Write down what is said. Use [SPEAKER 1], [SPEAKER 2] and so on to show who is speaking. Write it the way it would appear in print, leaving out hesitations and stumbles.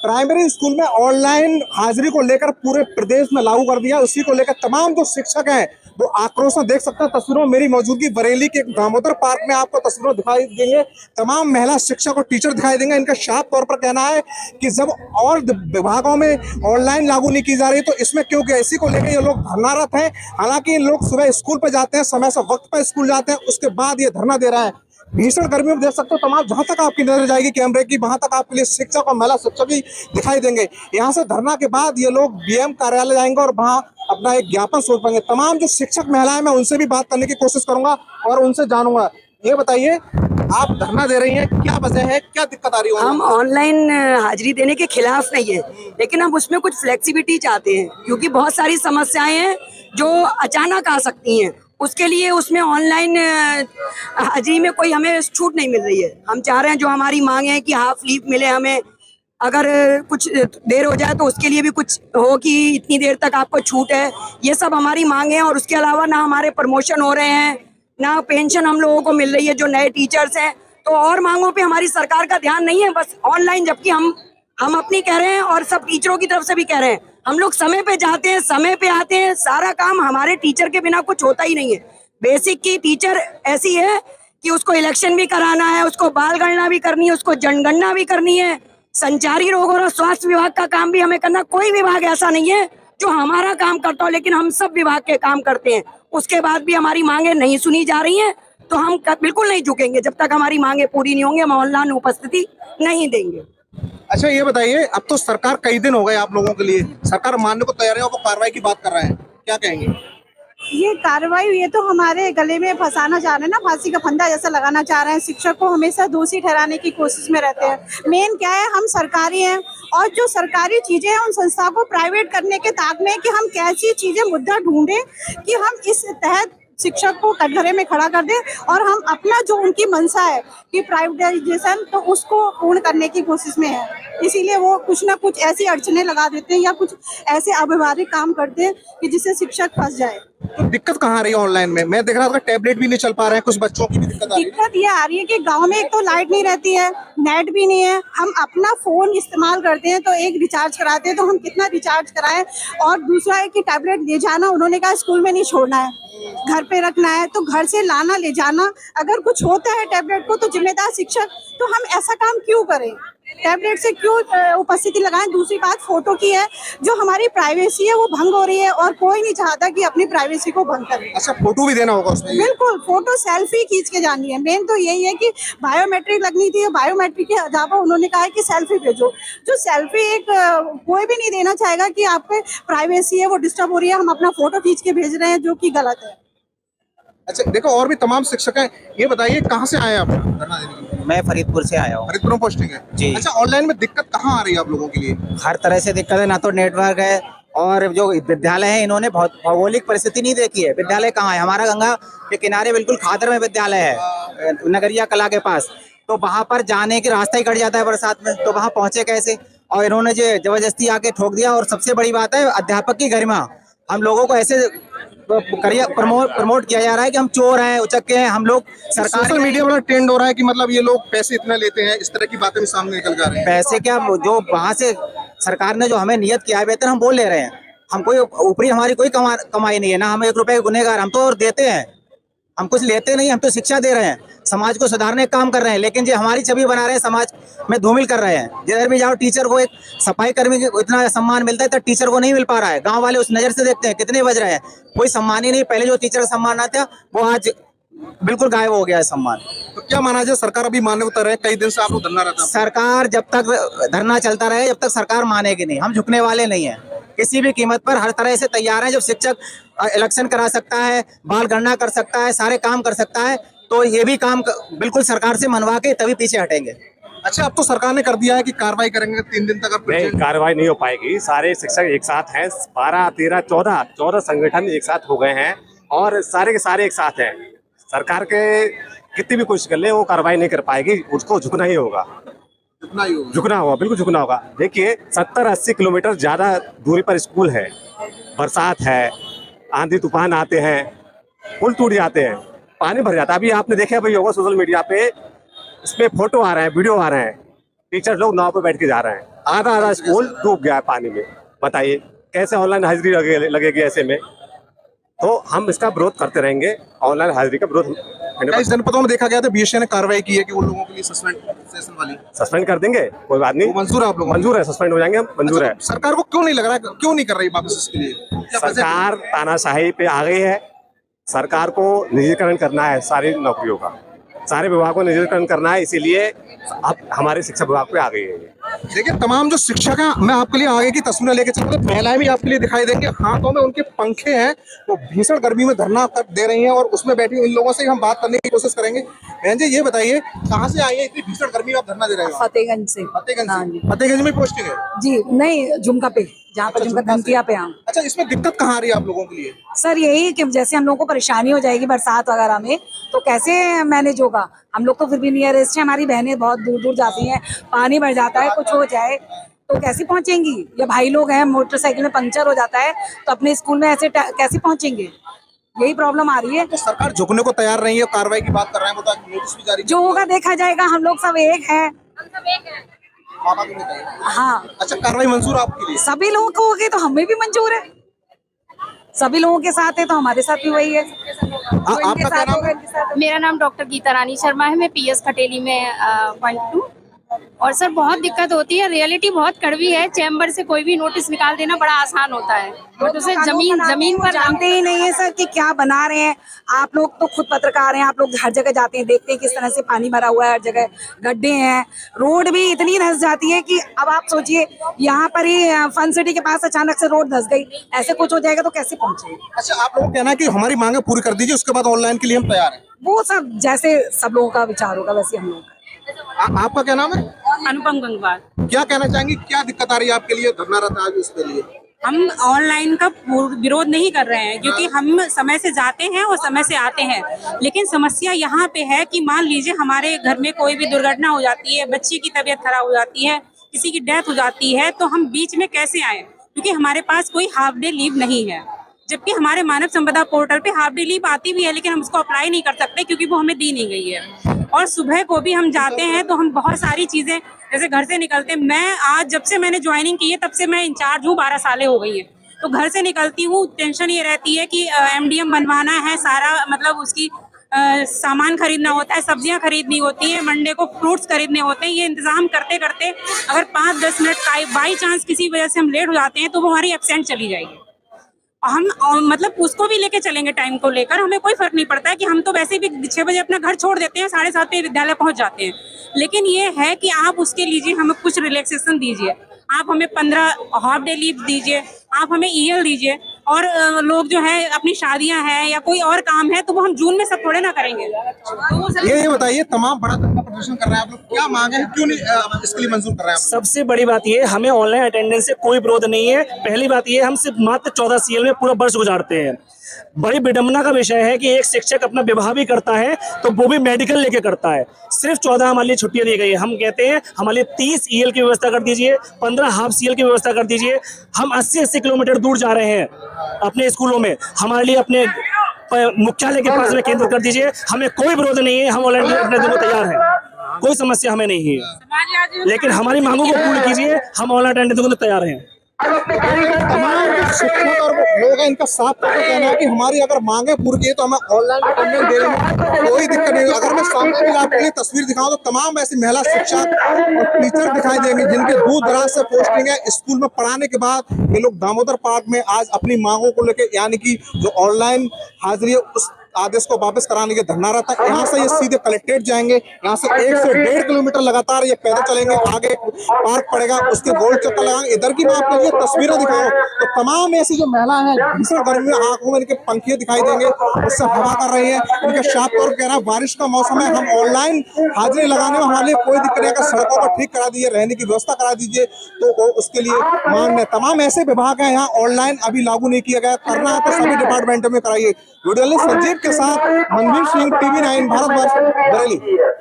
[SPEAKER 1] Primary school में online हाजिरी को लेकर पूरे प्रदेश में लागू कर दिया। उसी को लेकर तमाम जो शिक्षक हैं वो आक्रोश में, देख सकते हैं तस्वीरों में मेरी मौजूदगी बरेली के दामोदर पार्क में आपको तस्वीरों दिखाई देंगे। तमाम महिला शिक्षक और टीचर दिखाई देंगे। इनका साफ तौर पर कहना है कि जब और विभागों में ऑनलाइन लागू नहीं की जा रही तो इसमें क्यों कि इसी को लेकर ये लोग धरनारत हैं। हालांकि लोग सुबह स्कूल पर जाते हैं, समय से वक्त पर स्कूल जाते हैं, उसके बाद ये धरना दे रहा है। भीषण गर्मी में देख सकते हो तमाम, जहां तक आपकी नजर जाएगी कैमरे की वहां तक आपके लिए शिक्षक और महिला शिक्षक भी दिखाई देंगे। यहाँ से धरना के बाद ये लोग बीएम कार्यालय जाएंगे और वहां अपना एक ज्ञापन सौंप पाएंगे। तमाम जो शिक्षक महिलाएं, मैं उनसे भी बात करने की कोशिश करूंगा और उनसे जानूंगा। ये बताइए, आप धरना दे रही हैं, क्या वजह है, क्या दिक्कत आ रही है?
[SPEAKER 2] हम ऑनलाइन हाजिरी देने के खिलाफ नहीं है, लेकिन हम उसमें कुछ फ्लेक्सिबिलिटी चाहते हैं, क्योंकि बहुत सारी समस्याएं हैं जो अचानक आ सकती हैं। उसके लिए उसमें ऑनलाइन हाजिरी में कोई हमें छूट नहीं मिल रही है। हम चाह रहे हैं जो हमारी मांग है कि हाफ लीव मिले हमें, अगर कुछ देर हो जाए तो उसके लिए भी कुछ हो कि इतनी देर तक आपको छूट है। ये सब हमारी मांग है। और उसके अलावा ना हमारे प्रमोशन हो रहे हैं, ना पेंशन हम लोगों को मिल रही है जो नए टीचर्स हैं। तो और मांगों पे हमारी सरकार का ध्यान नहीं है, बस ऑनलाइन। जबकि हम अपनी कह रहे हैं और सब टीचरों की तरफ से भी कह रहे हैं, हम लोग समय पे जाते हैं, समय पे आते हैं। सारा काम हमारे टीचर के बिना कुछ होता ही नहीं है। बेसिक की टीचर ऐसी है कि उसको इलेक्शन भी कराना है, उसको बाल गणना भी करनी है, उसको जनगणना भी करनी है, संचारी रोगों और स्वास्थ्य विभाग का काम भी हमें करना। कोई विभाग ऐसा नहीं है जो हमारा काम करता हो, लेकिन हम सब विभाग के काम करते हैं। उसके बाद भी हमारी मांगे नहीं सुनी जा रही हैं, तो हम बिल्कुल नहीं झुकेंगे। जब तक हमारी मांगे पूरी नहीं होंगी, हम ऑनलाइन उपस्थिति नहीं देंगे।
[SPEAKER 1] अच्छा ये बताइए, अब तो सरकार कई दिन हो गए आप लोगों के लिए, सरकार मानने को तैयार है, वो कार्रवाई की बात कर रहे हैं, क्या कहेंगे?
[SPEAKER 3] ये कार्रवाई, ये तो हमारे गले में फंसाना चाह रहे हैं ना, फांसी का फंदा जैसा लगाना चाह रहे हैं। शिक्षक को हमेशा दोषी ठहराने की कोशिश में रहते हैं। मेन क्या है, हम सरकारी हैं और जो सरकारी चीजें हैं उन संस्थाओं को प्राइवेट करने के ताक में कि हम कैसी चीजें मुद्दा ढूंढें कि हम इस तहत शिक्षक को कटघरे में खड़ा कर दें और हम अपना जो उनकी मंशा है कि प्राइवेटाइजेशन, तो उसको पूर्ण करने की कोशिश में है। इसीलिए वो कुछ ना कुछ ऐसी अड़चने लगा देते हैं या कुछ ऐसे अव्यवहारिक काम करते हैं कि जिससे शिक्षक फंस जाए।
[SPEAKER 1] तो दिक्कत कहाँ आ रही है ऑनलाइन में? मैं देख रहा था टैबलेट भी नहीं चल पा रहे हैं, कुछ बच्चों की भी दिक्कत आ रही है।
[SPEAKER 3] दिक्कत ये आ रही है कि गांव में एक तो लाइट नहीं रहती है, नेट भी नहीं है। हम अपना फोन इस्तेमाल करते हैं तो एक रिचार्ज कराते हैं तो हम कितना रिचार्ज कराएं। और दूसरा है कि टैबलेट ले जाना, उन्होंने कहा स्कूल में नहीं छोड़ना है, घर पे रखना है, तो घर से लाना ले जाना। अगर कुछ होता है टैबलेट को तो जिम्मेदार शिक्षक, तो हम ऐसा काम क्यों करें? टैबलेट से क्यों उपस्थिति लगाएं? दूसरी बात फोटो की है, जो हमारी प्राइवेसी है वो भंग हो रही है और कोई नहीं चाहता कि अपनी प्राइवेसी को भंग करे।
[SPEAKER 1] अच्छा, फोटो भी देना होगा उसमें?
[SPEAKER 3] बिल्कुल, फोटो सेल्फी खींच के जानी है। मेन तो यही है कि बायोमेट्रिक लगनी थी, बायोमेट्रिक के अलावा उन्होंने कहा है कि सेल्फी भेजो। जो सेल्फी एक कोई भी नहीं देना चाहेगा कि आपके प्राइवेसी है वो डिस्टर्ब हो रही है, हम अपना फोटो खींच के भेज रहे हैं, जो कि गलत है।
[SPEAKER 1] अच्छा देखो, और भी तमाम शिक्षक हैं। ये बताइए, कहाँ से आए आप धरना देने के लिए?
[SPEAKER 4] मैं फरीदपुर से आया हूँ।
[SPEAKER 1] फरीदपुर में पोस्टिंग है
[SPEAKER 4] जी।
[SPEAKER 1] अच्छा, ऑनलाइन में दिक्कत कहाँ आ रही है आप लोगों के लिए?
[SPEAKER 4] हर तरह से दिक्कत है, ना तो नेटवर्क है और जो विद्यालय है इन्होंने बहुत भौगोलिक परिस्थिति नहीं देखी है। विद्यालय कहाँ है? हमारा गंगा के किनारे बिल्कुल खादर में विद्यालय है, नगरिया कला के पास। तो वहाँ पर जाने के रास्ता ही कट जाता है बरसात में, तो वहाँ पहुँचे कैसे? और इन्होंने जो जबरदस्ती आके ठोक दिया। और सबसे बड़ी बात है अध्यापक की गरिमा। हम लोगों को ऐसे प्रमोट किया जा रहा है कि हम चोर हैं, उचक्के हैं। हम लोग सरकार,
[SPEAKER 1] सोशल मीडिया में ट्रेंड हो रहा है कि मतलब ये लोग पैसे इतना लेते हैं, इस तरह की बातें भी सामने निकल जा रही हैं।
[SPEAKER 4] पैसे क्या, जो वहाँ से सरकार ने जो हमें नियत किया है वेतन, हम बोल ले रहे हैं। हम कोई ऊपरी हमारी कोई कमाई नहीं है, ना हम 1 रुपए के गुनहगार। हम तो और देते हैं, हम कुछ लेते नहीं, हम तो शिक्षा दे रहे हैं, समाज को सुधारने का काम कर रहे हैं। लेकिन जो हमारी छवि बना रहे हैं, समाज में धूमिल कर रहे हैं। जिधर भी जाओ टीचर को, एक सफाई कर्मी को इतना सम्मान मिलता है तो टीचर को नहीं मिल पा रहा है। गांव वाले उस नजर से देखते हैं कितने बज रहे हैं, कोई सम्मान ही नहीं। पहले जो टीचर का सम्मान आता था वो आज बिल्कुल गायब हो गया है सम्मान।
[SPEAKER 1] तो क्या माना जाए, सरकार अभी मानने को तैयार है? कई दिन से आप लोग धरना रहता है।
[SPEAKER 4] सरकार जब तक धरना चलता रहे, जब तक सरकार मानेगी नहीं, हम झुकने वाले नहीं है। किसी भी कीमत पर हर तरह से तैयार है। जब शिक्षक इलेक्शन करा सकता है, बाल गणना कर सकता है, सारे काम कर सकता है, तो ये भी काम बिल्कुल सरकार से मनवा के तभी पीछे हटेंगे।
[SPEAKER 1] अच्छा, अब तो सरकार ने कर दिया है कि कार्रवाई करेंगे 3 दिन तक।
[SPEAKER 5] नहीं, कार्रवाई नहीं हो पाएगी। सारे शिक्षक एक साथ हैं, 12, 13, 14 संगठन एक साथ हो गए हैं और सारे के सारे एक साथ हैं। सरकार के कितनी भी कोशिश कर ले, वो कार्रवाई नहीं कर पाएगी। उसको झुकना ही होगा, झुकना होगा, बिल्कुल झुकना होगा। देखिए 70-80 किलोमीटर ज्यादा दूरी पर स्कूल है, बरसात है, आंधी तूफान आते हैं, पुल टूट जाते हैं, पानी भर जाता है। अभी आपने देखा भाई होगा सोशल मीडिया पे, इसमें फोटो आ रहे हैं, वीडियो आ रहे हैं, टीचर लोग नाव पे बैठ के जा रहे हैं। आधा स्कूल डूब गया है पानी में। बताइए कैसे ऑनलाइन हाजिरी लगेगी ऐसे में। तो हम इसका विरोध करते रहेंगे, ऑनलाइन हाजिरी का विरोध।
[SPEAKER 1] कई जनपदों में देखा गया था बीएसए ने कार्रवाई की है कि उन लोगों के लिए
[SPEAKER 5] सस्पेंड कर देंगे, कोई बात नहीं।
[SPEAKER 1] मंजूर है आप लोग?
[SPEAKER 5] मंजूर है, सस्पेंड हो जाएंगे हम, मंजूर है।
[SPEAKER 1] सरकार को क्यों नहीं लग रहा है, क्यों नहीं कर रही वापस इसके लिए?
[SPEAKER 5] सरकार तानाशाही पे आ गई है। सरकार को निजीकरण करना है सारी नौकरियों का, सारे विभागों को निजीकरण करना है, इसीलिए अब हमारे शिक्षा विभाग पे आ गई है।
[SPEAKER 1] देखिए तमाम जो शिक्षक हैं, मैं आपके लिए आगे की तस्वीरें लेके चलूंगा, महिलाएं भी आपके लिए दिखाई देंगे, हाथों में उनके पंखे हैं, वो भीषण गर्मी में धरना दे रही हैं और उसमें बैठी इन लोगों से हम बात करने की कोशिश करेंगे। बहन जी ये बताइए कहाँ से आई है, इतनी भीषण गर्मी में आप धरना दे रहे हो?
[SPEAKER 6] फतेहगंज से।
[SPEAKER 1] फतेहगंज में पोस्टिंग है
[SPEAKER 6] जी, नहीं झुमका पे, जहाँ पर झुमका धमकिया पे। हम
[SPEAKER 1] अच्छा, इसमें दिक्कत कहाँ आ रही है आप लोगों के लिए?
[SPEAKER 6] सर यही कि जैसे हम लोगों को परेशानी हो जाएगी बरसात वगैरह में, तो कैसे मैनेज होगा? हम लोग तो फिर भी नियरेस्ट है, हमारी बहनें बहुत दूर दूर जाती हैं, पानी भर जाता है, कुछ हो जाए तो कैसे पहुंचेंगी? या भाई लोग हैं, मोटरसाइकिल में पंचर हो जाता है तो अपने स्कूल में ऐसे कैसे पहुंचेंगे? यही प्रॉब्लम आ रही है।
[SPEAKER 1] तो सरकार झुकने को तैयार नहीं है, कार्रवाई की बात कर रहे हैं, वो नोटिस भी जारी
[SPEAKER 6] जो होगा देखा जाएगा, हम लोग सब एक है। हाँ,
[SPEAKER 1] अच्छा, कार्रवाई मंजूर आपके लिए?
[SPEAKER 6] सभी लोगों को होगी तो हमें भी मंजूर है, सभी लोगों के साथ है तो हमारे साथ भी वही है।
[SPEAKER 1] आपका क्या नाम है?
[SPEAKER 7] मेरा नाम डॉक्टर गीता रानी शर्मा है, मैं पीएस खटेली में पॉइंट 2। और सर बहुत दिक्कत होती है, रियलिटी बहुत कड़वी है। चैम्बर से कोई भी नोटिस निकाल देना बड़ा आसान होता है, बट उसे जमीन पर
[SPEAKER 6] जानते ही नहीं है सर कि क्या बना रहे हैं। आप लोग तो खुद पत्रकार हैं, आप लोग हर जगह जाते हैं, देखते हैं किस तरह से पानी भरा हुआ है, हर जगह गड्ढे हैं, रोड भी इतनी धंस जाती है कि अब आप सोचिए यहाँ पर ही फन सिटी के पास अचानक से रोड धंस गई, ऐसे कुछ हो जाएगा तो कैसे पहुंचे?
[SPEAKER 1] अच्छा, आप लोगों को कहना है कि हमारी मांगे पूरी कर दीजिए, उसके बाद ऑनलाइन के लिए हम तैयार हैं।
[SPEAKER 6] वो सब जैसे सब लोगों का विचार होगा वैसे हम लोग।
[SPEAKER 1] आपका क्या नाम है?
[SPEAKER 7] अनुपम गंगवार।
[SPEAKER 1] क्या कहना चाहेंगे, क्या दिक्कत आ रही है आपके लिए धरना रहता है इसके लिए?
[SPEAKER 8] हम ऑनलाइन का विरोध नहीं कर रहे हैं, क्योंकि हम समय से जाते हैं और समय से आते हैं, लेकिन समस्या यहाँ पे है कि मान लीजिए हमारे घर में कोई भी दुर्घटना हो जाती है, बच्चे की तबीयत खराब हो जाती है, किसी की डेथ हो जाती है, तो हम बीच में कैसे आए? क्योंकि हमारे पास कोई हाफ डे लीव नहीं है, जबकि हमारे मानव संपदा पोर्टल पे हाफ डे लीव आती भी है, लेकिन हम उसको अप्लाई नहीं कर सकते क्योंकि वो हमें दी नहीं गई है। और सुबह को भी हम जाते हैं तो हम बहुत सारी चीजें, जैसे घर से निकलते हैं, मैं आज जब से मैंने ज्वाइनिंग की है तब से मैं इंचार्ज हूँ, 12 सालें हो गई है, तो घर से निकलती हूँ, टेंशन ये रहती है कि MDM बनवाना है, सारा मतलब उसकी सामान खरीदना होता है, सब्जियां खरीदनी होती है, मंडे को फ्रूट्स खरीदने होते हैं। ये इंतजाम करते करते अगर 5-10 मिनट बाई चांस किसी वजह से हम लेट हो जाते हैं तो वो हमारी एब्सेंट चली जाएगी। हम मतलब उसको भी लेके चलेंगे, टाइम को लेकर हमें कोई फर्क नहीं पड़ता है कि हम तो वैसे भी 6 बजे अपना घर छोड़ देते हैं, 7:30 पे विद्यालय पहुंच जाते हैं। लेकिन ये है कि आप उसके लीजिए हमें कुछ रिलैक्सेशन दीजिए, आप हमें 15 हाफ डे लीव दीजिए, आप हमें EL दीजिए। और लोग जो है अपनी शादियां हैं या कोई और काम है तो वो हम जून में सब थोड़े ना करेंगे। तो
[SPEAKER 1] ये बताइए, तमाम बड़ा धरना प्रदर्शन कर रहे हैं आप लोग, क्या मांगे हैं, क्यों नहीं इसके लिए मंजूर कर रहे हैं?
[SPEAKER 9] सबसे बड़ी बात ये, हमें ऑनलाइन अटेंडेंस से कोई विरोध नहीं है। पहली बात ये, हम सिर्फ मात्र 14 CL में पूरा वर्ष गुजारते हैं। बड़ी विडंबना का विषय है कि एक शिक्षक अपना विवाह भी करता है तो वो भी मेडिकल लेके करता है। सिर्फ 14 हमारे लिए छुट्टियां दी गई है। हम कहते हैं हमारे लिए 30 EL की व्यवस्था कर दीजिए, 15 हाफ CL की व्यवस्था कर दीजिए। हम 80-80 किलोमीटर दूर जा रहे हैं अपने स्कूलों में, हमारे लिए अपने मुख्यालय के पास में केंद्र कर दीजिए। हमें कोई विरोध नहीं है, हम ऑनलाइन अपने दिन तैयार हैं, कोई समस्या हमें नहीं है, लेकिन हमारी मांगों को पूर्ण कीजिए। हम ऑनलाइन अटेंडेंस देने को तैयार हैं।
[SPEAKER 1] तमाम शिक्षक और लोग हैं, इनका साफ तौर पर कहना है कि हमारी अगर मांगे पूरी की तो हमें ऑनलाइन अटेंडेंस दे रहे हैं, कोई दिक्कत नहीं। अगर मैं सामने भी आपके लिए तस्वीर दिखाऊं तो तमाम ऐसी महिला शिक्षक और टीचर दिखाई देंगे जिनके दूर दराज से पोस्टिंग है। स्कूल में पढ़ाने के बाद ये लोग दामोदर पार्क में आज अपनी मांगों को लेकर, यानी कि जो ऑनलाइन हाजिरी है उस आदेश को वापस कराने के धरना रहता है। यहाँ से ये सीधे कलेक्ट्रेट जाएंगे, यहाँ से 1 से 1.5 किलोमीटर लगातार ये पैदल चलेंगे, आगे पार्क पड़ेगा, उसके गोल चक्कर लगाएंगे। इधर की बात करिए, तस्वीरें दिखाओ तो तमाम ऐसी जो महिला है भीषण गर्मी में आंखों में इनके पंखे दिखाई देंगे, उससे हवा कर रही है। इनका साफ तौर पर कह रहा है बारिश का मौसम है, हम ऑनलाइन हाजिरी लगाने में हमारे लिए कोई दिक्कत नहीं। अगर सड़कों को ठीक करा दीजिए, रहने की व्यवस्था करा दीजिए तो उसके लिए मांग है। तमाम ऐसे विभाग है यहाँ ऑनलाइन अभी लागू नहीं किया गया, करना है तो सभी डिपार्टमेंटों में कराइए। वीडियो संजीव के साथ मनवीर सिंह, TV9 भारतवर्ष, बरेली।